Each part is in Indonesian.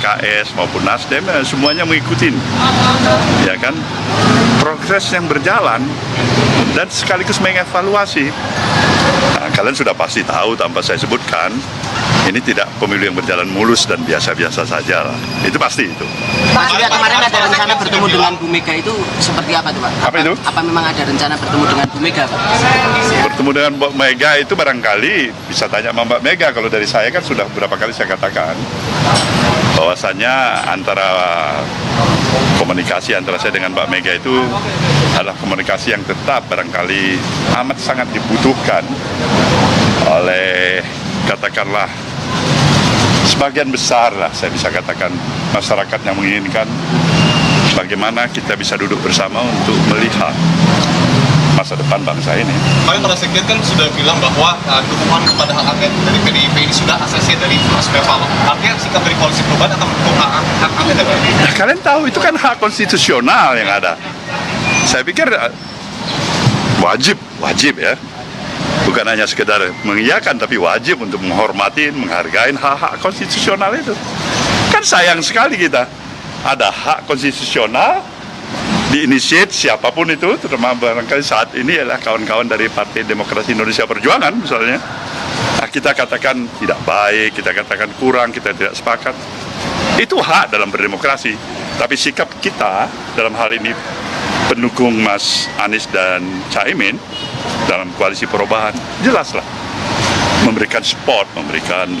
PKS maupun Nasdem, semuanya mengikuti, ya kan, progres yang berjalan dan sekaligus mengevaluasi. Nah, kalian sudah pasti tahu tanpa saya sebutkan, ini tidak pemilu yang berjalan mulus dan biasa-biasa saja lah. Itu pasti itu. Pak Surya, kemarin ada rencana bertemu dengan Bu Mega, itu seperti apa tuh Pak? Apa itu? Apa memang ada rencana bertemu dengan Bu Mega Pak? Bertemu dengan Mbak Mega itu barangkali bisa tanya sama Mbak Mega. Kalau dari saya kan sudah beberapa kali saya katakan bahwasannya antara komunikasi antara saya dengan Mbak Mega itu adalah komunikasi yang tetap barangkali amat sangat dibutuhkan oleh, katakanlah, sebagian besar lah saya bisa katakan masyarakat yang menginginkan bagaimana kita bisa duduk bersama untuk melihat masa depan bangsa ini. Kemarin para sekjen kan sudah bilang bahwa dukungan kepada hak angket dari PDIP ini sudah asasi dari Mas Surya. Artinya sikap dari Koalisi Perubahan akan mendukung hak angket dari Nah, kalian tahu itu kan hak konstitusional yang ada. Saya pikir wajib ya. Bukan hanya sekedar mengiyakan, tapi wajib untuk menghormati, menghargai hak-hak konstitusional itu. Kan sayang sekali kita ada hak konstitusional diinisiat siapapun itu, terutama barangkali saat ini adalah kawan-kawan dari Partai Demokrasi Indonesia Perjuangan misalnya. Nah, kita katakan tidak baik, kita katakan kurang, kita tidak sepakat. Itu hak dalam berdemokrasi. Tapi sikap kita dalam hal ini pendukung Mas Anies dan Caimin dalam koalisi perubahan, jelaslah memberikan support, memberikan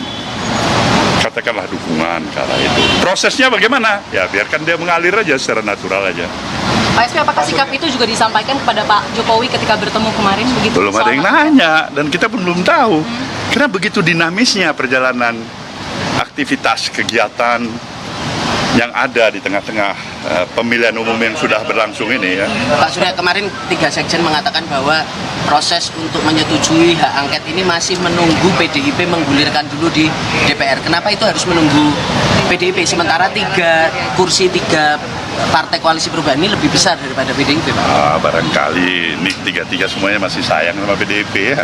katakanlah dukungan ke arah itu. Prosesnya bagaimana? Ya biarkan dia mengalir aja secara natural aja. Pak SP, apakah sikap itu juga disampaikan kepada Pak Jokowi ketika bertemu kemarin? Begitu Belum ada yang nanya dan kita pun belum tahu. Karena begitu dinamisnya perjalanan aktivitas kegiatan yang ada di tengah-tengah pemilihan umum yang sudah berlangsung ini ya. Pak Surya, kemarin 3 sekjen mengatakan bahwa proses untuk menyetujui hak angket ini masih menunggu PDIP menggulirkan dulu di DPR. Kenapa itu harus menunggu PDIP sementara 3 kursi 3 partai koalisi perubahan ini lebih besar daripada PDIP, Pak? Barangkali ini 3-3 semuanya masih sayang sama PDIP ya.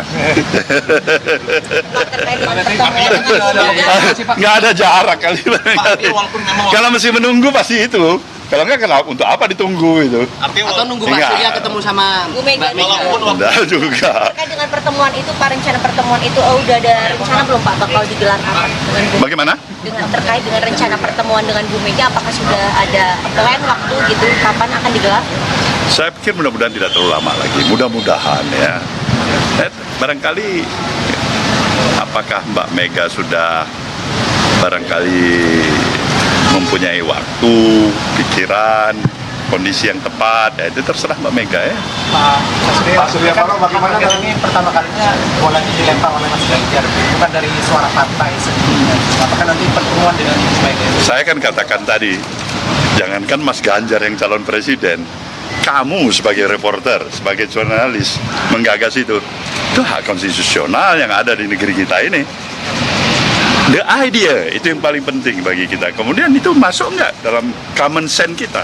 Nggak ada jarak kali. Kalau masih menunggu pasti itu. Kalau nggak, kenapa? Untuk apa ditunggu itu? Atau nunggu Pak Surya ketemu sama Bu Mega? Enggak juga. Terkait dengan pertemuan itu, Pak, rencana pertemuan itu udah ada rencana belum Pak bakal digelar apa? Bagaimana? Terkait dengan rencana pertemuan dengan Bu Mega, apakah sudah ada plan waktu gitu, kapan akan digelar? Saya pikir mudah-mudahan tidak terlalu lama lagi. Mudah-mudahan ya. Barangkali apakah Mbak Mega sudah barangkali mempunyai waktu, pikiran, kondisi yang tepat, ya itu terserah Mbak Mega ya. Pak Surya Paloh, bagaimana kalau ini pertama kalinya bolanya dilempar oleh Mas Ganjar, bukan dari suara partai sebelumnya? Apakah nanti pertemuan dengan Mas Mega? Saya kan katakan tadi, jangankan Mas Ganjar yang calon presiden, kamu sebagai reporter, sebagai jurnalis menggagas itu hak konstitusional yang ada di negeri kita ini. The idea itu yang paling penting bagi kita. Kemudian itu masuk nggak dalam common sense kita?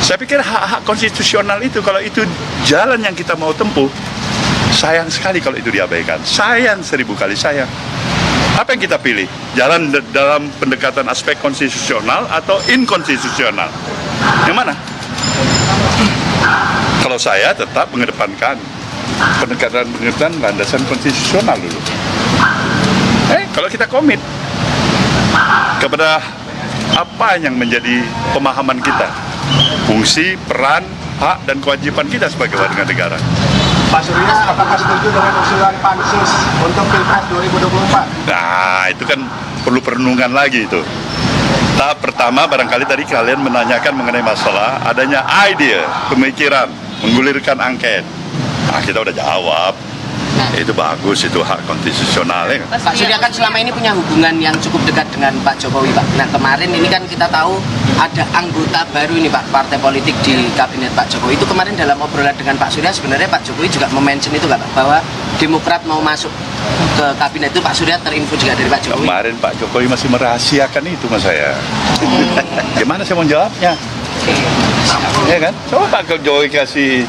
Saya pikir hak-hak konstitusional itu, kalau itu jalan yang kita mau tempuh, sayang sekali kalau itu diabaikan. Sayang 1000 kali sayang. Apa yang kita pilih? Jalan dalam pendekatan aspek konstitusional atau inkonstitusional? Yang mana? Kalau saya tetap mengedepankan pendekatan landasan konstitusional dulu. Kalau kita komit kepada apa yang menjadi pemahaman kita, fungsi, peran, hak, dan kewajiban kita sebagai warga negara. Pak Surya, apakah setuju dengan usulan pansus untuk Pilpres 2024? Nah, itu kan perlu perenungan lagi itu. Tahap pertama barangkali tadi kalian menanyakan mengenai masalah adanya ide, pemikiran, menggulirkan angket. Nah, kita udah jawab. Itu bagus, itu hak konstitusional ya. Pak Surya kan selama ini punya hubungan yang cukup dekat dengan Pak Jokowi, Pak. Nah, kemarin ini kan kita tahu ada anggota baru ini, Pak, partai politik di kabinet Pak Jokowi. Itu kemarin dalam obrolan dengan Pak Surya, sebenarnya Pak Jokowi juga mention itu nggak, Pak, bahwa Demokrat mau masuk ke kabinet itu. Pak Surya terinfo juga dari Pak Jokowi. Kemarin Pak Jokowi masih merahasiakan itu mas saya. Gimana saya mau jawabnya? Ya kan? Coba Pak Jokowi kasih,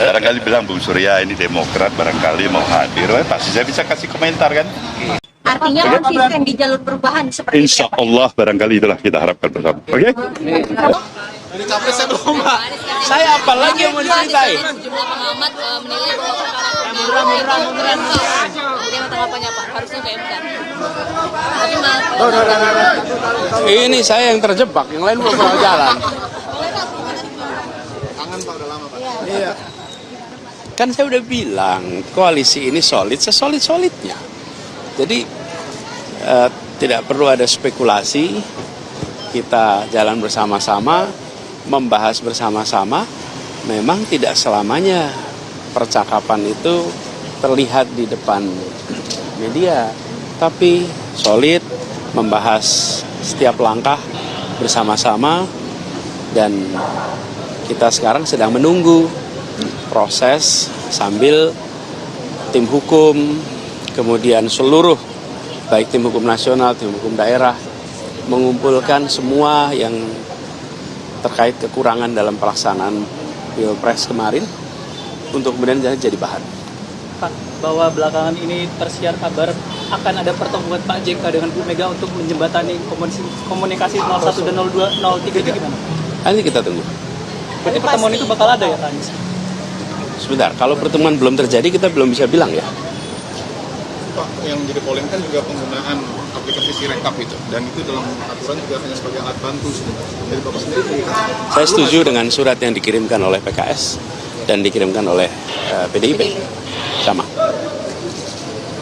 barangkali bilang Bung Surya ini Demokrat barangkali mau hadir, pasti saya bisa kasih komentar kan? Artinya konsisten di jalur perubahan seperti itu. Insya Allah barangkali itulah kita harapkan bersama. Oke? Jadi capres saya belum, Pak. Saya apa lagi yang mau diceritain? Sejumlah pengamat menilai bahwa perkara munduran. Bagaimana tanggapannya Pak? Harusnya ke MK. Ini saya yang terjebak, yang lain belum pernah jalan. Iya. Kan saya udah bilang koalisi ini solid, sesolid-solidnya. Jadi tidak perlu ada spekulasi. Kita jalan bersama-sama, membahas bersama-sama. Memang tidak selamanya percakapan itu terlihat di depan media, tapi solid, membahas setiap langkah bersama-sama, dan kita sekarang sedang menunggu proses sambil tim hukum, kemudian seluruh baik tim hukum nasional, tim hukum daerah mengumpulkan semua yang terkait kekurangan dalam pelaksanaan Pilpres kemarin untuk kemudian jadi bahan. Pak, bahwa belakangan ini tersiar kabar akan ada pertemuan Pak JK dengan Bu Mega untuk menjembatani komunikasi 01 dan 02, 03 itu gimana? Nanti kita tunggu. Berarti pertemuan itu bakal ada ya Pak Anies? Sebentar, kalau pertemuan belum terjadi kita belum bisa bilang ya. Pak, yang jadi polemik kan juga penggunaan aplikasi Sirekap itu, dan itu dalam aturan juga hanya sebagai alat bantu sebenarnya. Jadi Bapak sendiri Saya setuju dengan surat yang dikirimkan oleh PKS dan dikirimkan oleh PDIP. Sama.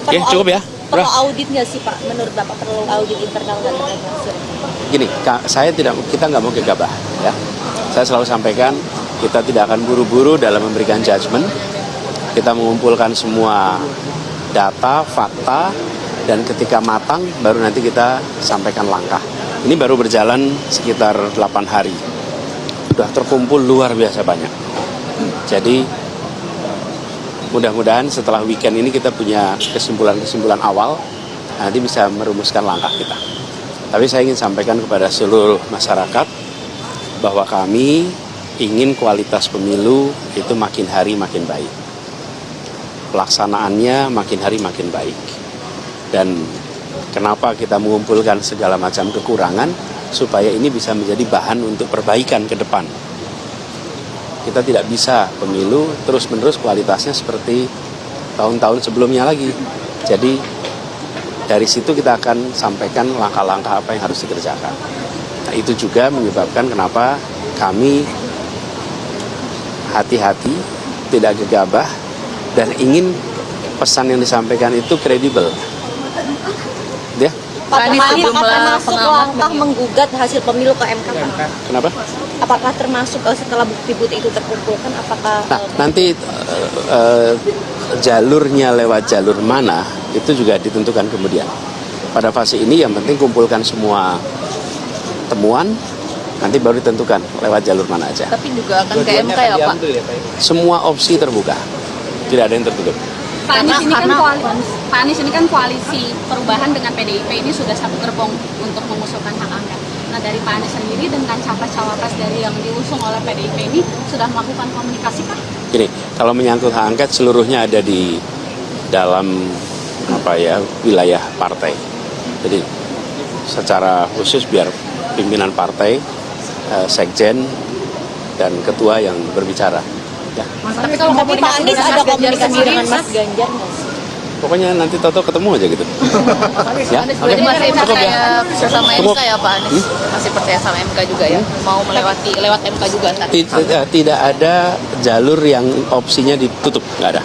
Oke, cukup ya. Perlu Udah. audit nggak sih Pak? Menurut Bapak perlu audit internal dan eksternal? Gini, kita nggak mau gegabah ya. Saya selalu sampaikan kita tidak akan buru-buru dalam memberikan judgement. Kita mengumpulkan semua data, fakta, dan ketika matang baru nanti kita sampaikan langkah. Ini baru berjalan sekitar 8 hari. Sudah terkumpul luar biasa banyak. Jadi mudah-mudahan setelah weekend ini kita punya kesimpulan-kesimpulan awal, nanti bisa merumuskan langkah kita. Tapi saya ingin sampaikan kepada seluruh masyarakat bahwa kami ingin kualitas pemilu itu makin hari makin baik. Pelaksanaannya makin hari makin baik. Dan kenapa kita mengumpulkan segala macam kekurangan, supaya ini bisa menjadi bahan untuk perbaikan ke depan. Kita tidak bisa pemilu terus-menerus kualitasnya seperti tahun-tahun sebelumnya lagi. Jadi dari situ kita akan sampaikan langkah-langkah apa yang harus dikerjakan. Nah, itu juga menyebabkan kenapa kami hati-hati, tidak gegabah, dan ingin pesan yang disampaikan itu kredibel. Ya? Pak, termasuk langkah menggugat hasil pemilu ke MK Pak? Kenapa? Apakah termasuk setelah bukti-bukti itu terkumpulkan, apakah Nah, nanti jalurnya lewat jalur mana itu juga ditentukan kemudian. Pada fase ini yang penting kumpulkan semua temuan, nanti baru ditentukan lewat jalur mana aja. Tapi juga akan ke MK ya Pak? Semua opsi terbuka, tidak ada yang tertutup. Pak Anies ini kan koalisi perubahan dengan PDIP ini sudah satu gerbong untuk mengusulkan hak angket. Nah dari Pak Anies sendiri dengan capres-cawapres dari yang diusung oleh PDIP ini sudah melakukan komunikasi Pak? Gini, kalau menyangkut hak angket seluruhnya ada di dalam wilayah partai. Jadi secara khusus biar pimpinan partai, sekjen dan ketua yang berbicara. Ya. Tapi kalau Pak Anies ada komunikasi dengan Mas Ganjar nggak sih? Pokoknya nanti tahu ketemu aja gitu. Ya, oke. Jadi masih Cukup percaya ya. sama Cukup. MK ya Pak Anies? Masih percaya sama MK juga ya? Mau lewat MK juga ntar? Tidak ada jalur yang opsinya ditutup, nggak ada.